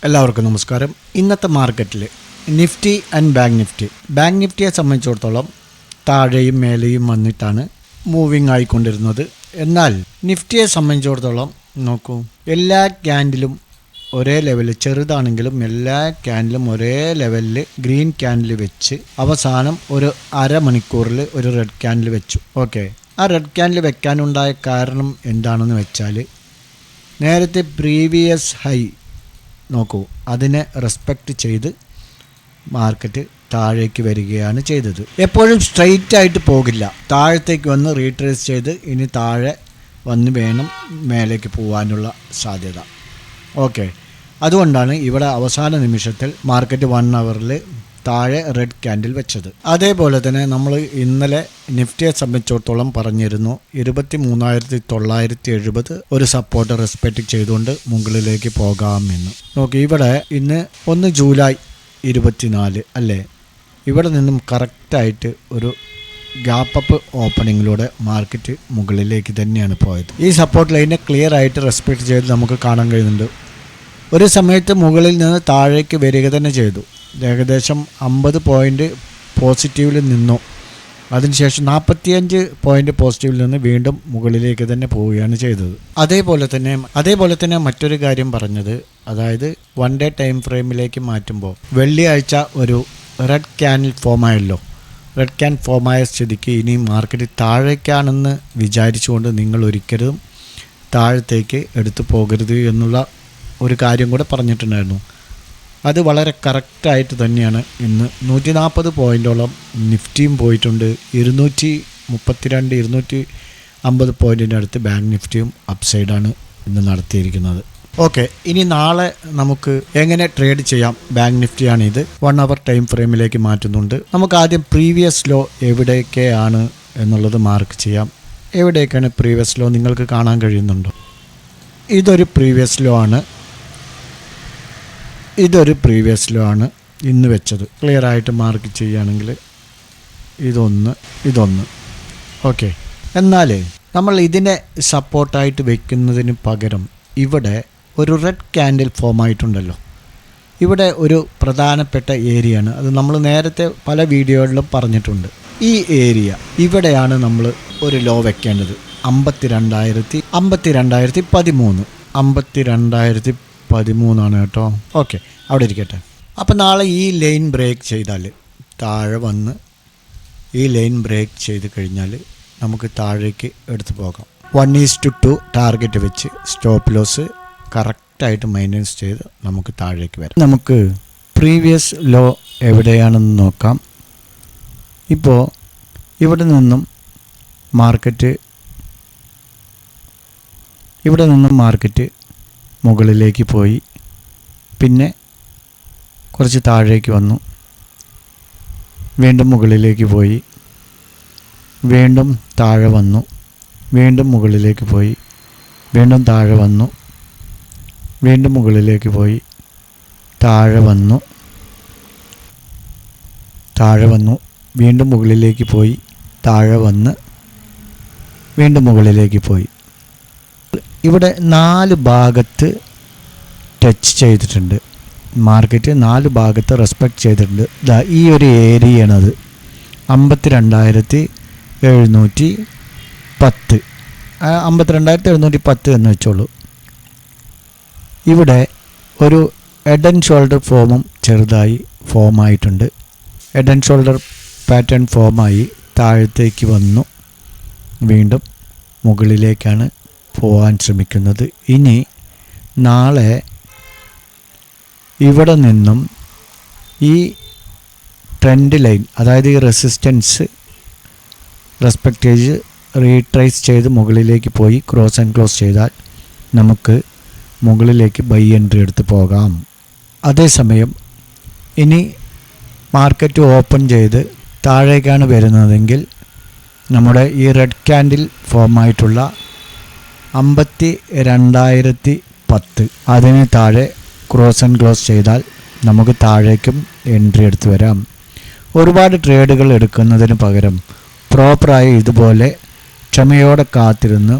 എല്ലാവർക്കും നമസ്കാരം. ഇന്നത്തെ മാർക്കറ്റിൽ നിഫ്റ്റി ആൻഡ് ബാങ്ക് നിഫ്റ്റിയെ സംബന്ധിച്ചിടത്തോളം താഴെയും മേലെയും വന്നിട്ടാണ് മൂവിങ് ആയിക്കൊണ്ടിരുന്നത്. എന്നാൽ നിഫ്റ്റിയെ സംബന്ധിച്ചിടത്തോളം നോക്കൂ, എല്ലാ ക്യാൻഡിലും ഒരേ ലെവലിൽ, ചെറുതാണെങ്കിലും എല്ലാ ക്യാൻഡിലും ഒരേ ലെവലിൽ ഗ്രീൻ ക്യാൻഡിൽ വെച്ച് അവസാനം ഒരു അരമണിക്കൂറിൽ ഒരു റെഡ് ക്യാൻഡിൽ വെച്ചു. ഓക്കെ, ആ റെഡ് ക്യാൻഡിൽ വെക്കാനുണ്ടായ കാരണം എന്താണെന്ന് വെച്ചാൽ, നേരത്തെ പ്രീവിയസ് ഹൈ നോക്കൂ, അതിനെ റെസ്പെക്റ്റ് ചെയ്ത് മാർക്കറ്റ് താഴേക്ക് വരികയാണ് ചെയ്തത്. എപ്പോഴും സ്ട്രെയിറ്റ് ആയിട്ട് പോകില്ല, താഴത്തേക്ക് വന്ന് റീട്രേസ് ചെയ്ത് ഇനി താഴെ വന്ന് വേണം മേലേക്ക് പോകാനുള്ള സാധ്യത. ഓക്കെ, അതുകൊണ്ടാണ് ഇവിടെ അവസാന നിമിഷത്തിൽ മാർക്കറ്റ് 1 അവറിൽ താഴെ റെഡ് ക്യാൻഡിൽ വെച്ചത്. അതേപോലെ തന്നെ നമ്മൾ ഇന്നലെ നിഫ്റ്റിയെ സംബന്ധിച്ചിടത്തോളം പറഞ്ഞിരുന്നു 23,970 ഒരു സപ്പോർട്ട് റെസ്പെക്റ്റ് ചെയ്തുകൊണ്ട് മുകളിലേക്ക് പോകാമെന്ന്. നോക്കി, ഇവിടെ ഇന്ന് 1 ജൂലൈ 24 അല്ലേ, ഇവിടെ നിന്നും കറക്റ്റായിട്ട് ഒരു ഗ്യാപ്പ് അപ്പ് ഓപ്പണിങ്ങിലൂടെ മാർക്കറ്റ് മുകളിലേക്ക് തന്നെയാണ് പോയത്. ഈ സപ്പോർട്ട് ലൈനെ ക്ലിയർ ആയിട്ട് റെസ്പെക്റ്റ് ചെയ്ത് നമുക്ക് കാണാൻ കഴിയുന്നുണ്ട്. ഒരു സമയത്ത് മുകളിൽ നിന്ന് താഴേക്ക് വരിക തന്നെ ചെയ്തു. ഏകദേശം 50 പോയിൻ്റ് പോസിറ്റീവിൽ നിന്നു. അതിനുശേഷം 45 പോയിൻ്റ് പോസിറ്റീവിൽ നിന്ന് വീണ്ടും മുകളിലേക്ക് തന്നെ പോവുകയാണ് ചെയ്തത്. അതേപോലെ തന്നെ മറ്റൊരു കാര്യം പറഞ്ഞത്, അതായത് 1 ഡേ ടൈം ഫ്രെയിമിലേക്ക് മാറ്റുമ്പോൾ വെള്ളിയാഴ്ച ഒരു റെഡ് ക്യാൻഡിൽ ഫോമായല്ലോ. റെഡ് ക്യാൻ ഫോമായ സ്ഥിതിക്ക് ഇനി മാർക്കറ്റ് താഴേക്കാണെന്ന് വിചാരിച്ചുകൊണ്ട് നിങ്ങൾ ഒരിക്കലും താഴത്തേക്ക് എടുത്തു പോകരുത് എന്നുള്ള ഒരു കാര്യം കൂടെ പറഞ്ഞിട്ടുണ്ടായിരുന്നു. അത് വളരെ കറക്റ്റായിട്ട് തന്നെയാണ് ഇന്ന് 140 പോയിൻ്റോളം നിഫ്റ്റിയും പോയിട്ടുണ്ട്. 232 250 പോയിൻറ്റിൻ്റെ അടുത്ത് ബാങ്ക് നിഫ്റ്റിയും അപ്സൈഡാണ് ഇന്ന് നടത്തിയിരിക്കുന്നത്. ഓക്കെ, ഇനി നാളെ നമുക്ക് എങ്ങനെ ട്രേഡ് ചെയ്യാം? ബാങ്ക് നിഫ്റ്റിയാണ് ഇത്. 1 അവർ ടൈം ഫ്രെയിമിലേക്ക് മാറ്റുന്നുണ്ട്. നമുക്ക് ആദ്യം പ്രീവിയസ് ലോ എവിടെയൊക്കെയാണ് എന്നുള്ളത് മാർക്ക് ചെയ്യാം. എവിടെയൊക്കെയാണ് പ്രീവിയസ് ലോ നിങ്ങൾക്ക് കാണാൻ കഴിയുന്നുണ്ടോ? ഇതൊരു പ്രീവിയസ് ലോ ആണ് ഇന്ന് വെച്ചത്. ക്ലിയർ ആയിട്ട് മാർക്ക് ചെയ്യുകയാണെങ്കിൽ ഇതൊന്ന് ഓക്കെ. എന്നാൽ നമ്മൾ ഇതിനെ സപ്പോർട്ടായിട്ട് വെക്കുന്നതിന് പകരം ഇവിടെ ഒരു റെഡ് ക്യാൻഡിൽ ഫോം ആയിട്ടുണ്ടല്ലോ. ഇവിടെ ഒരു പ്രധാനപ്പെട്ട ഏരിയയാണ്. അത് നമ്മൾ നേരത്തെ പല വീഡിയോകളിലും പറഞ്ഞിട്ടുണ്ട്. ഈ ഏരിയ ഇവിടെയാണ് നമ്മൾ ഒരു ലോ വെക്കേണ്ടത്. 52,013 കേട്ടോ. ഓക്കെ, അവിടെ ഇരിക്കട്ടെ. അപ്പം നാളെ ഈ ലൈൻ ബ്രേക്ക് ചെയ്താൽ, താഴെ വന്ന് ഈ ലൈൻ ബ്രേക്ക് ചെയ്ത് കഴിഞ്ഞാൽ നമുക്ക് താഴേക്ക് എടുത്തു പോകാം. 1:2 ടാർഗറ്റ് വെച്ച് സ്റ്റോപ്പ് ലോസ് കറക്റ്റായിട്ട് മൈനസ് ചെയ്ത് നമുക്ക് താഴേക്ക് വരാം. നമുക്ക് പ്രീവിയസ് ലോ എവിടെയാണെന്ന് നോക്കാം. ഇപ്പോൾ ഇവിടെ നിന്നും മാർക്കറ്റ് മുകളിലേക്ക് പോയി, പിന്നെ കുറച്ച് താഴേക്ക് വന്നു, വീണ്ടും മുകളിലേക്ക് പോയി, വീണ്ടും താഴെ വന്നു, വീണ്ടും മുകളിലേക്ക് പോയി, വീണ്ടും താഴെ വന്നു, വീണ്ടും മുകളിലേക്ക് പോയി, താഴെ വന്നു, വീണ്ടും മുകളിലേക്ക് പോയി, താഴെ വന്ന് വീണ്ടും മുകളിലേക്ക് പോയി. ഇവിടെ 4 ഭാഗത്ത് ടച്ച് ചെയ്തിട്ടുണ്ട്. മാർക്കറ്റ് 4 ഭാഗത്ത് റെസ്പെക്റ്റ് ചെയ്തിട്ടുണ്ട്. ഈ ഒരു ഏരിയയാണത്. 52,710 52,710 എന്ന് വെച്ചോളൂ. ഇവിടെ ഒരു ഹെഡ് ആൻഡ് ഷോൾഡർ ഫോമും ചെറുതായി ഫോമായിട്ടുണ്ട്. ഹെഡ് ആൻഡ് ഷോൾഡർ പാറ്റേൺ ഫോമായി താഴത്തേക്ക് വന്നു, വീണ്ടും മുകളിലേക്കാണ് പോകാൻ ശ്രമിക്കുന്നത്. ഇനി നാളെ ഇവിടെ നിന്നും ഈ ട്രെൻഡ് ലൈൻ, അതായത് ഈ റെസിസ്റ്റൻസ് റെസ്പെക്റ്റ് ചെയ്ത് റീട്രേസ് ചെയ്ത് മുകളിലേക്ക് പോയി ക്രോസ് ആൻഡ് ക്ലോസ് ചെയ്താൽ നമുക്ക് മുകളിലേക്ക് ബൈ എൻട്രി എടുത്ത് പോകാം. അതേസമയം ഇനി മാർക്കറ്റ് ഓപ്പൺ ചെയ്ത് താഴേക്കാണ് വരുന്നതെങ്കിൽ നമ്മുടെ ഈ റെഡ് ക്യാൻഡിൽ ഫോമായിട്ടുള്ള 52,010 അതിന് താഴെ ക്രോസ് ആൻഡ് ക്ലോസ് ചെയ്താൽ നമുക്ക് താഴേക്കും എൻട്രി എടുത്ത് വരാം. ഒരുപാട് ട്രേഡുകൾ എടുക്കുന്നതിന് പകരം പ്രോപ്പറായി ഇതുപോലെ ക്ഷമയോടെ കാത്തിരുന്ന്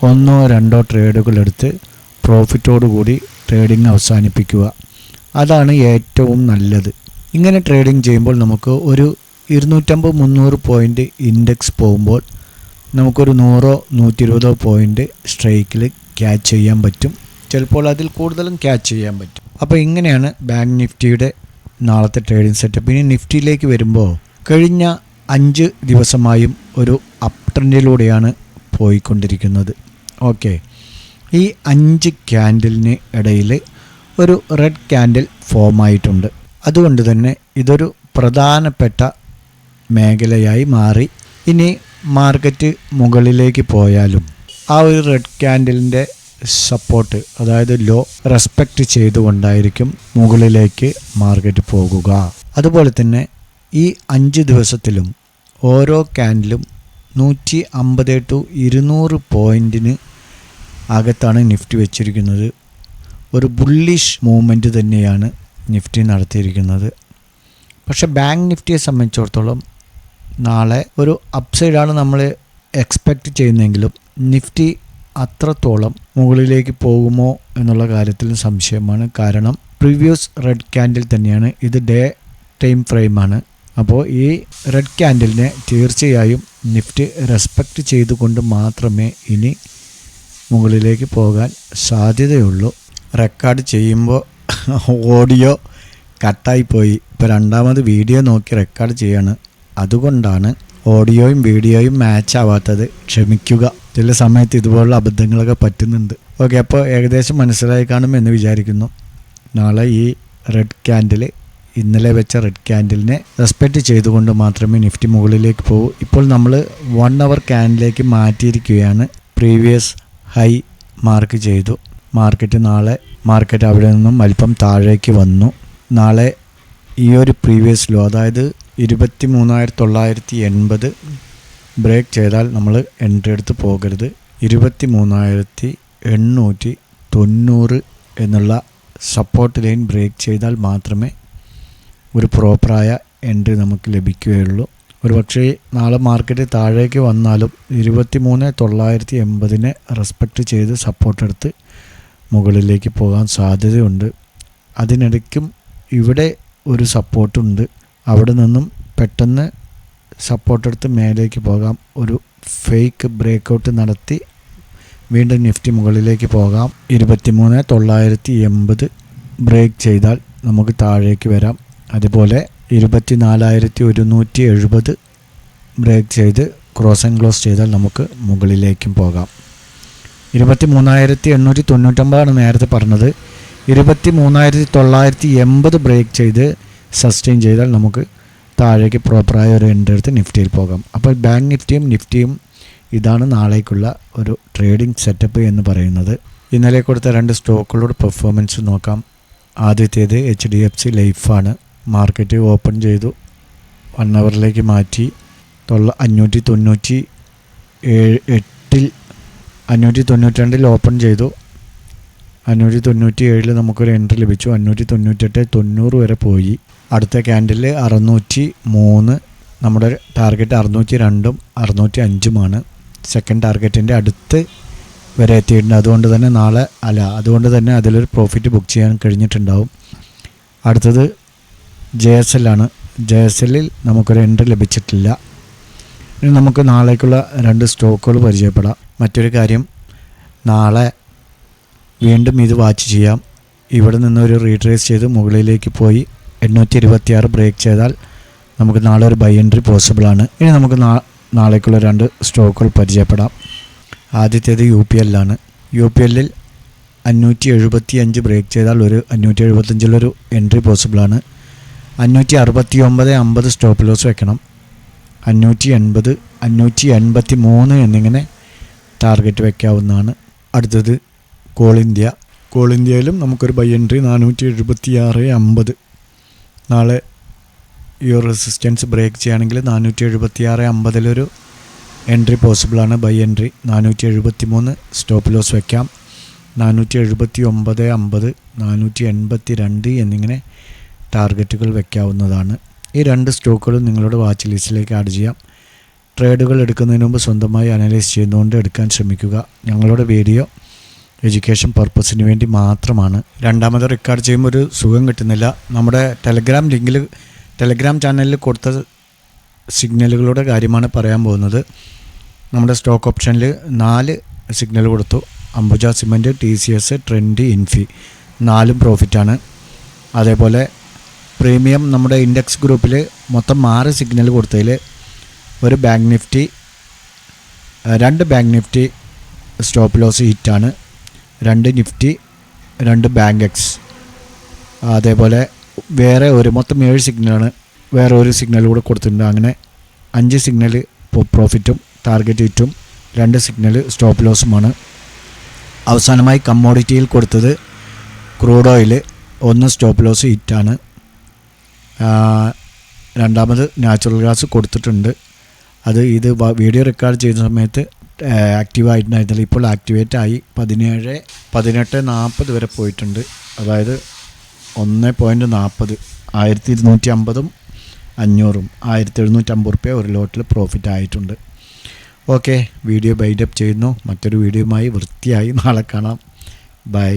1-2 ട്രേഡുകൾ എടുത്ത് പ്രോഫിറ്റോടുകൂടി ട്രേഡിംഗ് അവസാനിപ്പിക്കുക. അതാണ് ഏറ്റവും നല്ലത്. ഇങ്ങനെ ട്രേഡിംഗ് ചെയ്യുമ്പോൾ നമുക്ക് ഒരു 250-300 പോയിൻ്റ് ഇൻഡെക്സ് പോകുമ്പോൾ നമുക്കൊരു 100-120 പോയിൻ്റ് സ്ട്രൈക്കിൽ ക്യാച്ച് ചെയ്യാൻ പറ്റും. ചിലപ്പോൾ അതിൽ കൂടുതലും ക്യാച്ച് ചെയ്യാൻ പറ്റും. അപ്പോൾ ഇങ്ങനെയാണ് ബാങ്ക് നിഫ്റ്റിയുടെ നാളത്തെ ട്രേഡിംഗ് സെറ്റപ്പ്. ഇനി നിഫ്റ്റിയിലേക്ക് വരുമ്പോൾ കഴിഞ്ഞ 5 ദിവസമായും ഒരു അപ്പ് ട്രെൻഡിലൂടെയാണ് പോയിക്കൊണ്ടിരിക്കുന്നത്. ഓക്കെ, ഈ 5 ക്യാൻഡിലിന് ഇടയിൽ ഒരു റെഡ് ക്യാൻഡിൽ ഫോം ആയിട്ടുണ്ട്. അതുകൊണ്ട് തന്നെ ഇതൊരു പ്രധാനപ്പെട്ട മേഖലയായി മാറി. ഇനി മാർക്കറ്റ് മുകളിലേക്ക് പോയാലും ആ ഒരു റെഡ് ക്യാൻഡിലിൻ്റെ സപ്പോർട്ട്, അതായത് ലോ റെസ്പെക്റ്റ് ചെയ്തുകൊണ്ടായിരിക്കും മുകളിലേക്ക് മാർക്കറ്റ് പോകുക. അതുപോലെ തന്നെ ഈ 5 ദിവസത്തിലും ഓരോ ക്യാൻഡിലും 150-200 പോയിൻറ്റിന് അകത്താണ് നിഫ്റ്റി വെച്ചിരിക്കുന്നത്. ഒരു ബുള്ളിഷ് മൂവ്മെൻറ്റ് തന്നെയാണ് നിഫ്റ്റി നടത്തിയിരിക്കുന്നത്. പക്ഷേ ബാങ്ക് നിഫ്റ്റിയെ സംബന്ധിച്ചിടത്തോളം നാളെ ഒരു അപ്സൈഡാണ് നമ്മൾ എക്സ്പെക്റ്റ് ചെയ്യുന്നതെങ്കിലും നിഫ്റ്റി അത്രത്തോളം മുകളിലേക്ക് പോകുമോ എന്നുള്ള കാര്യത്തിൽ സംശയമാണ്. കാരണം പ്രീവിയസ് റെഡ് ക്യാൻഡിൽ തന്നെയാണ് ഇത്, ഡേ ടൈം ഫ്രെയിമാണ്. അപ്പോൾ ഈ റെഡ് ക്യാൻഡിലിനെ തീർച്ചയായും നിഫ്റ്റി റെസ്പെക്റ്റ് ചെയ്തുകൊണ്ട് മാത്രമേ ഇനി മുകളിലേക്ക് പോകാൻ സാധ്യതയുള്ളൂ. റെക്കോർഡ് ചെയ്യുമ്പോൾ ഓഡിയോ കട്ടായിപ്പോയി. ഇപ്പോൾ രണ്ടാമത് വീഡിയോ നോക്കി റെക്കോർഡ് ചെയ്യാണ്, അതുകൊണ്ടാണ് ഓഡിയോയും വീഡിയോയും മാച്ച് ആവാത്തത്. ക്ഷമിക്കുക, ചില സമയത്ത് ഇതുപോലുള്ള അബദ്ധങ്ങളൊക്കെ പറ്റുന്നുണ്ട്. ഓക്കെ, അപ്പോൾ ഏകദേശം മനസ്സിലായി കാണുമെന്ന് വിചാരിക്കുന്നു. നാളെ ഈ റെഡ് ക്യാൻഡിൽ, ഇന്നലെ വെച്ച റെഡ് ക്യാൻഡിലിനെ റെസ്പെക്റ്റ് ചെയ്തുകൊണ്ട് മാത്രമേ നിഫ്റ്റി മുകളിലേക്ക് പോകൂ. ഇപ്പോൾ നമ്മൾ 1 അവർ ക്യാൻഡിലേക്ക് മാറ്റിയിരിക്കുകയാണ്. പ്രീവിയസ് ഹൈ മാർക്ക് ചെയ്തു. മാർക്കറ്റ് അവിടെ നിന്നും അല്പം താഴേക്ക് വന്നു. നാളെ ഈ ഒരു പ്രീവിയസ് ലോ, അതായത് 23,980 ബ്രേക്ക് ചെയ്താൽ നമ്മൾ എൻട്രി എടുത്ത് പോകരുത്. 23,890 എന്നുള്ള സപ്പോർട്ട് ലൈൻ ബ്രേക്ക് ചെയ്താൽ മാത്രമേ ഒരു പ്രോപ്പറായ എൻട്രി നമുക്ക് ലഭിക്കുകയുള്ളൂ. ഒരു പക്ഷേ നാളെ മാർക്കറ്റ് താഴേക്ക് വന്നാലും 23,980 റെസ്പെക്റ്റ് ചെയ്ത് സപ്പോർട്ട് എടുത്ത് മുകളിലേക്ക് പോകാൻ സാധ്യതയുണ്ട്. അതിനിടയ്ക്കും ഇവിടെ ഒരു സപ്പോർട്ടുണ്ട്, അവിടെ നിന്നും പെട്ടെന്ന് സപ്പോർട്ട് എടുത്ത് മേലേക്ക് പോകാം. ഒരു ഫേക്ക് ബ്രേക്കൗട്ട് നടത്തി വീണ്ടും നിഫ്റ്റി മുകളിലേക്ക് പോകാം. 23,980 ബ്രേക്ക് ചെയ്താൽ നമുക്ക് താഴേക്ക് വരാം. അതുപോലെ 24,170 ബ്രേക്ക് ചെയ്ത് ക്രോസ് ആൻഡ് ക്ലോസ് ചെയ്താൽ നമുക്ക് മുകളിലേക്കും പോകാം. 23,899 നേരത്തെ പറഞ്ഞത്. 23,980 ബ്രേക്ക് ചെയ്ത് സസ്റ്റെയിൻ ചെയ്താൽ നമുക്ക് താഴേക്ക് പ്രോപ്പറായ ഒരു എൻട്രി എടുത്ത് നിഫ്റ്റിയിൽ പോകാം. അപ്പോൾ ബാങ്ക് നിഫ്റ്റിയും ഇതാണ് നാളേക്കുള്ള ഒരു ട്രേഡിംഗ് സെറ്റപ്പ് എന്ന് പറയുന്നത്. ഇന്നലെ കൊടുത്ത 2 സ്റ്റോക്കുകളുടെ പെർഫോമൻസ് നോക്കാം. ആദ്യത്തേത് HDFC ലൈഫാണ്. മാർക്കറ്റ് ഓപ്പൺ ചെയ്തു, 1 അവറിലേക്ക് മാറ്റി. 592 ഓപ്പൺ ചെയ്തു. 597 നമുക്കൊരു എൻട്രി ലഭിച്ചു. 598-90 വരെ പോയി. അടുത്ത ക്യാൻഡിൽ 603. നമ്മുടെ ടാർഗറ്റ് 602-605 സെക്കൻഡ് ടാർഗറ്റിൻ്റെ അടുത്ത് വരെ എത്തിയിട്ടുണ്ട്. അതുകൊണ്ട് തന്നെ അതിലൊരു പ്രോഫിറ്റ് ബുക്ക് ചെയ്യാൻ കഴിഞ്ഞിട്ടുണ്ടാവും. അടുത്തത് JSL ആണ്. JSLൽ നമുക്കൊരു എൻട്രി ലഭിച്ചിട്ടില്ല. ഇനി നമുക്ക് നാളേക്കുള്ള 2 സ്റ്റോക്കുകൾ പരിചയപ്പെടാം. മറ്റൊരു കാര്യം, നാളെ വീണ്ടും ഇത് വാച്ച് ചെയ്യാം. ഇവിടെ നിന്നൊരു റീട്രേസ് ചെയ്ത് മുകളിലേക്ക് പോയി 826 ബ്രേക്ക് ചെയ്താൽ നമുക്ക് നാളെ ഒരു ബൈ എൻട്രി പോസിബിളാണ്. ഇനി നമുക്ക് നാളേക്കുള്ള 2 സ്റ്റോക്കുകൾ പരിചയപ്പെടാം. ആദ്യത്തേത് UPL ആണ്. UPLൽ 575 ബ്രേക്ക് ചെയ്താൽ ഒരു 575 എൻട്രി പോസിബിളാണ്. 569-50 സ്റ്റോപ്പ് ലോസ് വെക്കണം. 580, 583 എന്നിങ്ങനെ ടാർഗറ്റ് വയ്ക്കാവുന്നതാണ്. അടുത്തത് കോൾ ഇന്ത്യയിലും നമുക്കൊരു ബൈ എൻട്രി 476-50. നാളെ ഈ റെസിസ്റ്റൻസ് ബ്രേക്ക് ചെയ്യുകയാണെങ്കിൽ 476-50 എൻട്രി പോസിബിളാണ്, ബൈ എൻട്രി. 473 സ്റ്റോപ്പ് ലോസ് വയ്ക്കാം. 479-50, 482 എന്നിങ്ങനെ ടാർഗറ്റുകൾ വയ്ക്കാവുന്നതാണ്. ഈ 2 സ്റ്റോക്കുകളും നിങ്ങളുടെ വാച്ച് ലിസ്റ്റിലേക്ക് ആഡ് ചെയ്യാം. ട്രേഡുകൾ എടുക്കുന്നതിന് മുമ്പ് സ്വന്തമായി അനലൈസ് ചെയ്യുന്നതുകൊണ്ട് എടുക്കാൻ ശ്രമിക്കുക. ഞങ്ങളുടെ വീഡിയോ എഡ്യൂക്കേഷൻ പർപ്പസിന് വേണ്ടി മാത്രമാണ്. രണ്ടാമത് റെക്കോർഡ് ചെയ്യുമ്പോൾ ഒരു സുഖം കിട്ടുന്നില്ല. നമ്മുടെ ടെലഗ്രാം ചാനലിൽ കൊടുത്ത സിഗ്നലുകളുടെ കാര്യമാണ് പറയാൻ പോകുന്നത്. നമ്മുടെ സ്റ്റോക്ക് ഓപ്ഷനിൽ 4 സിഗ്നൽ കൊടുത്തു. Ambuja cement, TCS, Trent, Infy 4 പ്രോഫിറ്റാണ്. അതേപോലെ പ്രീമിയം നമ്മുടെ ഇൻഡെക്സ് ഗ്രൂപ്പിൽ മൊത്തം 6 സിഗ്നൽ കൊടുത്തതിൽ 2 ബാങ്ക് നിഫ്റ്റി സ്റ്റോപ്പ് ലോസ് ഹിറ്റാണ്, 2 നിഫ്റ്റി, 2 ബാങ്ക് എക്സ്, അതേപോലെ വേറെ മൊത്തം 7 സിഗ്നലാണ്. വേറെ ഒരു സിഗ്നൽ കൂടെ കൊടുത്തിട്ടുണ്ട്. അങ്ങനെ 5 സിഗ്നൽ പ്രോഫിറ്റും ടാർഗറ്റ് ഹിറ്റും 2 സിഗ്നൽ സ്റ്റോപ്പ് ലോസുമാണ്. അവസാനമായി കമ്മോഡിറ്റിയിൽ കൊടുത്തത് ക്രൂഡ് ഓയിൽ 1 സ്റ്റോപ്പ് ലോസ് ഹിറ്റാണ്. രണ്ടാമത് നാച്ചുറൽ ഗ്യാസ് കൊടുത്തിട്ടുണ്ട്. ഇത് വീഡിയോ റെക്കോർഡ് ചെയ്യുന്ന സമയത്ത് ആക്റ്റീവ് ആയിട്ടുണ്ടായിരുന്നില്ല. ഇപ്പോൾ ആക്ടിവേറ്റ് ആയി 18:40 വരെ പോയിട്ടുണ്ട്. അതായത് 1.40 1250 500 1750 രൂപ ഒരു ലോട്ടിൽ പ്രോഫിറ്റ് ആയിട്ടുണ്ട്. ഓക്കെ, വീഡിയോ ബൈൻഡപ്പ് ചെയ്യുന്നു. മറ്റൊരു വീഡിയോയുമായി വൃത്തിയായി നാളെ കാണാം. ബൈ.